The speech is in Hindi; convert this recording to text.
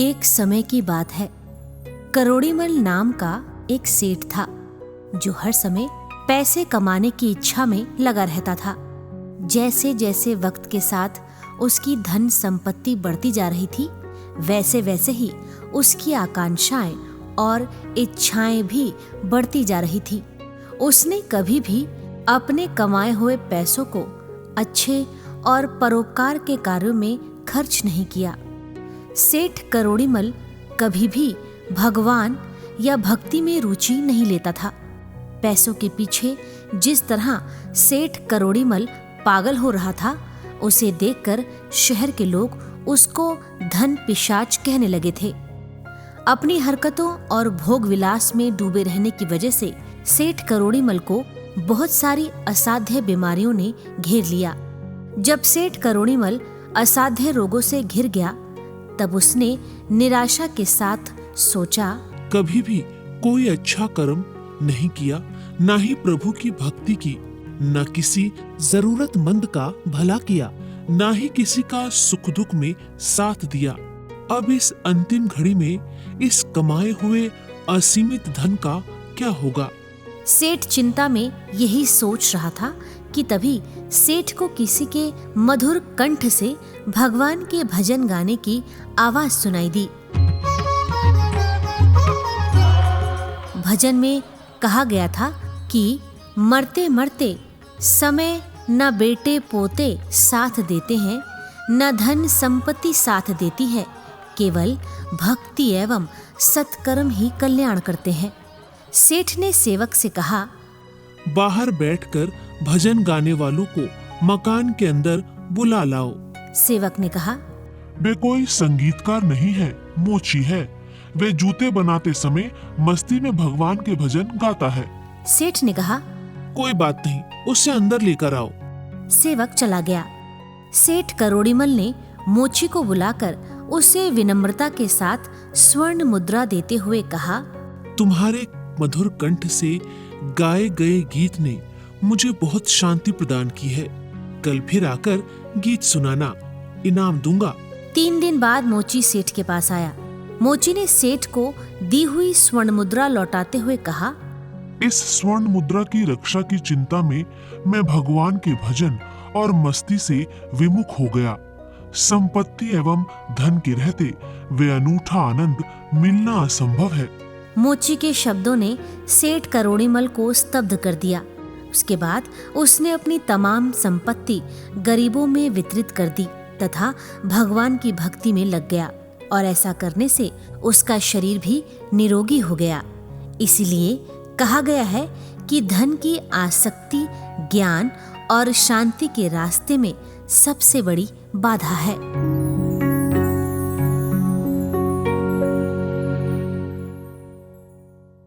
एक समय की बात है। करोड़ीमल नाम का एक सेठ था जो हर समय पैसे कमाने की इच्छा में लगा रहता था। जैसे जैसे वक्त के साथ उसकी धन संपत्ति बढ़ती जा रही थी, वैसे वैसे ही उसकी आकांक्षाएं और इच्छाएं भी बढ़ती जा रही थी। उसने कभी भी अपने कमाए हुए पैसों को अच्छे और परोपकार के कार्यों में खर्च नहीं किया। सेठ करोड़ीमल कभी भी भगवान या भक्ति में रुचि नहीं लेता था। पैसों के पीछे जिस तरह सेठ करोड़ीमल पागल हो रहा था, उसे देखकर शहर के लोग उसको धन पिशाच कहने लगे थे। अपनी हरकतों और भोग विलास में डूबे रहने की वजह से सेठ करोड़ीमल को बहुत सारी असाध्य बीमारियों ने घेर लिया। जब सेठ करोड़ीमल असाध्य रोगों से घिर गया, तब उसने निराशा के साथ सोचा, कभी भी कोई अच्छा कर्म नहीं किया, ना ही प्रभु की भक्ति की, न किसी जरूरतमंद का भला किया, ना ही किसी का सुख दुख में साथ दिया। अब इस अंतिम घड़ी में इस कमाए हुए असीमित धन का क्या होगा? सेठ चिंता में यही सोच रहा था कि तभी सेठ को किसी के मधुर कंठ से भगवान के भजन गाने की आवाज सुनाई दी। भजन में कहा गया था कि मरते मरते समय न बेटे पोते साथ देते हैं, न धन संपत्ति साथ देती है, केवल भक्ति एवं सत्कर्म ही कल्याण करते हैं। सेठ ने सेवक से कहा, बाहर बैठकर भजन गाने वालों को मकान के अंदर बुला लाओ। सेवक ने कहा, वे कोई संगीतकार नहीं है, मोची है। वे जूते बनाते समय मस्ती में भगवान के भजन गाता है। सेठ ने कहा, कोई बात नहीं, उससे अंदर लेकर आओ। सेवक चला गया। सेठ करोड़ीमल ने मोची को बुलाकर उसे विनम्रता के साथ स्वर्ण मुद्रा देते हुए कहा, तुम्हारे मधुर कंठ से गाए गए गीत ने मुझे बहुत शांति प्रदान की है। कल फिर आकर गीत सुनाना, इनाम दूंगा। 3 दिन बाद मोची सेठ के पास आया। मोची ने सेठ को दी हुई स्वर्ण मुद्रा लौटाते हुए कहा, इस स्वर्ण मुद्रा की रक्षा की चिंता में मैं भगवान के भजन और मस्ती से विमुख हो गया। संपत्ति एवं धन के रहते वे अनूठा आनंद मिलना असंभव है। मोची के शब्दों ने सेठ करोड़ीमल को स्तब्ध कर दिया। उसके बाद उसने अपनी तमाम संपत्ति गरीबों में वितरित कर दी तथा भगवान की भक्ति में लग गया, और ऐसा करने से उसका शरीर भी निरोगी हो गया। इसीलिए कहा गया है कि धन की आसक्ति ज्ञान और शांति के रास्ते में सबसे बड़ी बाधा है।